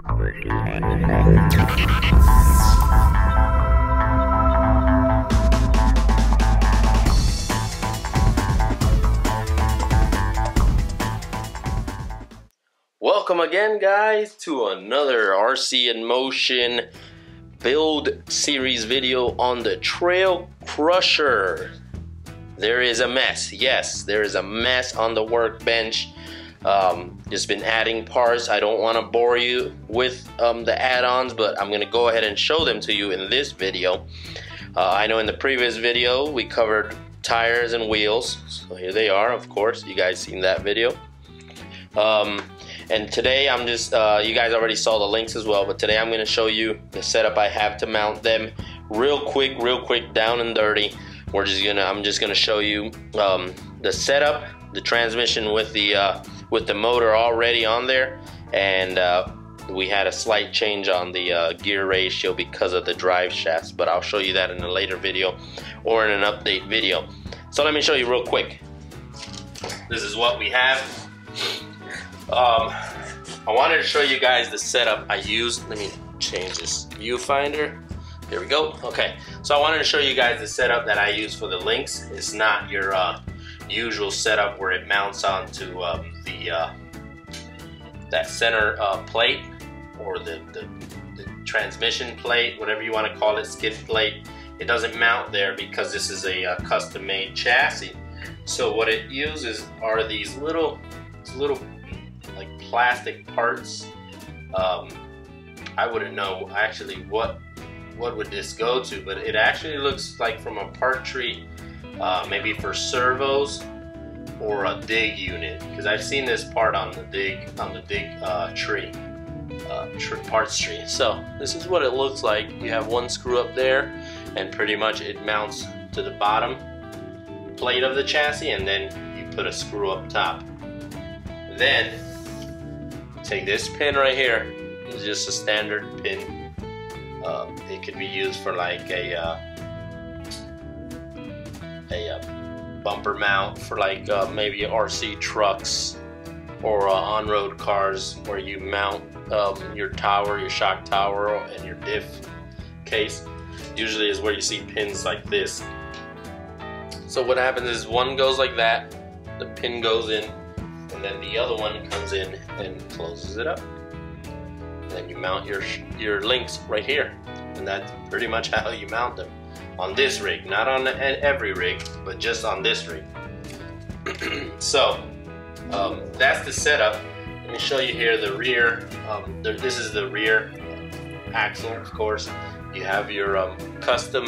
Welcome again, guys, to another RC in Motion build series video on the TrailCrusher. There is a mess. Yes, there is a mess on the workbench. Just been adding parts. I don't want to bore you with the add-ons, but I'm gonna go ahead and show them to you in this video. I know in the previous video we covered tires and wheels, so here they are. Of course, you guys seen that video. And today I'm just, you guys already saw the links as well, but today I'm going to show you the setup I have to mount them real quick, down and dirty. I'm just going to show you the setup, the transmission with the motor already on there, and we had a slight change on the gear ratio because of the drive shafts, but I'll show you that in a later video or in an update video. So let me show you real quick. This is what we have. I wanted to show you guys the setup I use. Let me change this viewfinder. There we go. Okay, so I wanted to show you guys the setup that I use for the links. It's not your usual setup where it mounts onto that center plate, or the transmission plate, whatever you want to call it, skid plate. It doesn't mount there because this is a custom-made chassis. So what it uses are these little like plastic parts. I wouldn't know actually what would this go to, but it actually looks like from a part tree, maybe for servos or a dig unit, because I've seen this part on the dig tree, parts tree. So this is what it looks like. You have one screw up there, and pretty much it mounts to the bottom plate of the chassis, and then you put a screw up top. Then take this pin right here. It's just a standard pin. It could be used for like a bumper mount for like maybe RC trucks or on-road cars, where you mount your tower, your shock tower, and your diff case. Usually is where you see pins like this. So what happens is one goes like that, the pin goes in, and then the other one comes in and closes it up. And then you mount your links right here, and that's pretty much how you mount them on this rig. Not on every rig, but just on this rig. So that's the setup. Let me show you here the rear. This is the rear axle, of course. You have your custom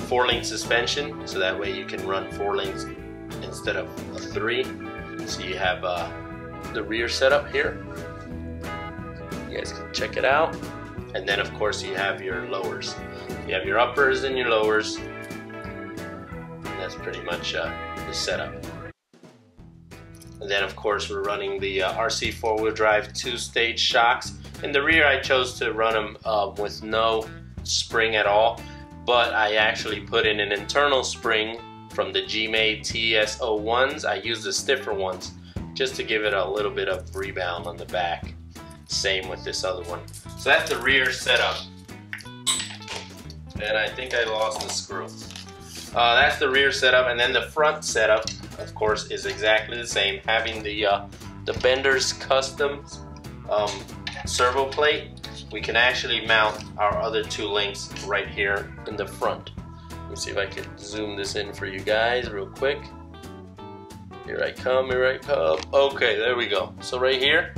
4-link suspension, so that way you can run 4 links instead of a 3. So you have the rear setup here. You guys can check it out. And then of course you have your lowers. You have your uppers and your lowers. And that's pretty much the setup. And then of course we're running the RC 4-wheel drive 2-stage shocks. In the rear I chose to run them with no spring at all, but I actually put in an internal spring from the G-Made TS01s. I used the stiffer ones just to give it a little bit of rebound on the back. Same with this other one. So that's the rear setup. And I think I lost the screw. That's the rear setup, and then the front setup, of course, is exactly the same. Having the Bender's custom servo plate, we can actually mount our other 2 links right here in the front. Let me see if I can zoom this in for you guys real quick. Here I come, here I come. Okay, there we go. So right here,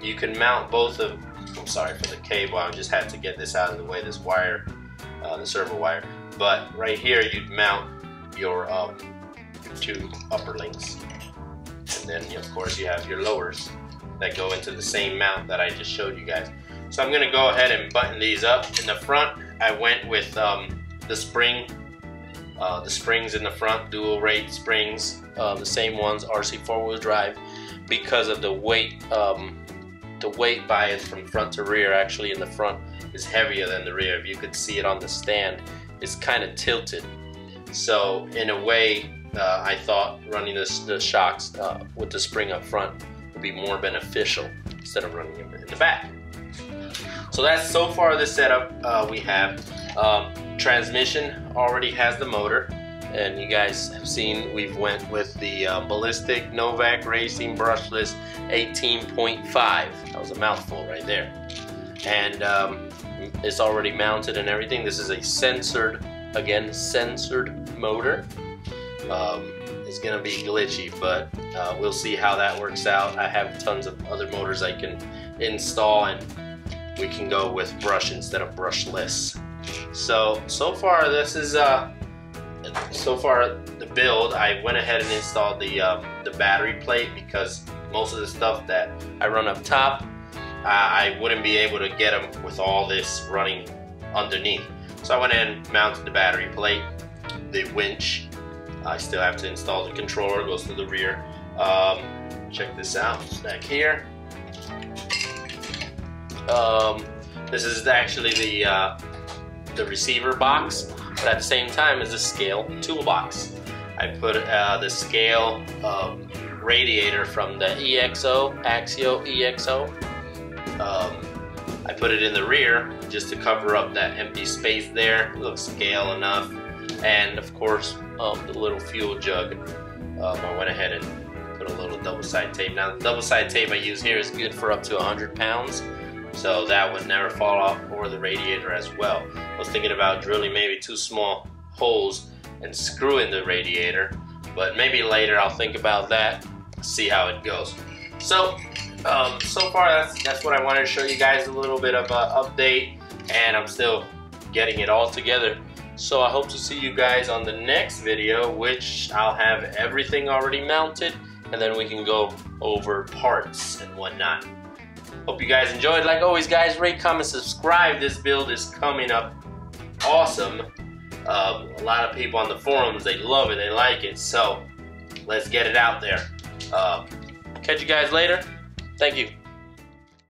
you can mount both of, I'm sorry for the cable, I just had to get this out of the way, this wire, the servo wire. But right here, you'd mount your 2 upper links. And then, of course, you have your lowers that go into the same mount that I just showed you guys. So I'm gonna go ahead and button these up. In the front, I went with the springs in the front, dual rate springs, the same ones, RC 4-wheel drive, because of the weight bias from front to rear. Actually in the front is heavier than the rear. If you could see it on the stand, it's kind of tilted. So in a way, I thought running the shocks with the spring up front would be more beneficial. instead of running them in the back. So that's so far the setup we have. Transmission already has the motor, and you guys have seen we've went with the Ballistic Novak Racing brushless 18.5. That was a mouthful right there. And it's already mounted and everything. This is a censored, again, censored motor. It's gonna be glitchy, but we'll see how that works out. I have tons of other motors I can install, and we can go with brush instead of brushless. So far this is so far the build. I went ahead and installed the battery plate because most of the stuff that I run up top, I wouldn't be able to get them with all this running underneath. So I went ahead and mounted the battery plate, the winch. I still have to install the controller, goes to the rear. Check this out back here. This is actually the receiver box, but at the same time is a scale toolbox. I put the scale radiator from the Axial EXO. I put it in the rear just to cover up that empty space there. It looks scale enough. And of course, the little fuel jug. I went ahead and put a little double-side tape. Now, the double-side tape I use here is good for up to 100 pounds. So that would never fall off, or the radiator as well. I was thinking about drilling maybe 2 small holes and screwing the radiator, but maybe later I'll think about that, see how it goes. So, so far that's what I wanted to show you guys, a little bit of an update, and I'm still getting it all together. So I hope to see you guys on the next video, which I'll have everything already mounted, and then we can go over parts and whatnot. Hope you guys enjoyed. Like always, guys, rate, comment, subscribe. This build is coming up awesome. A lot of people on the forums, they love it, they like it. So let's get it out there. Catch you guys later. Thank you.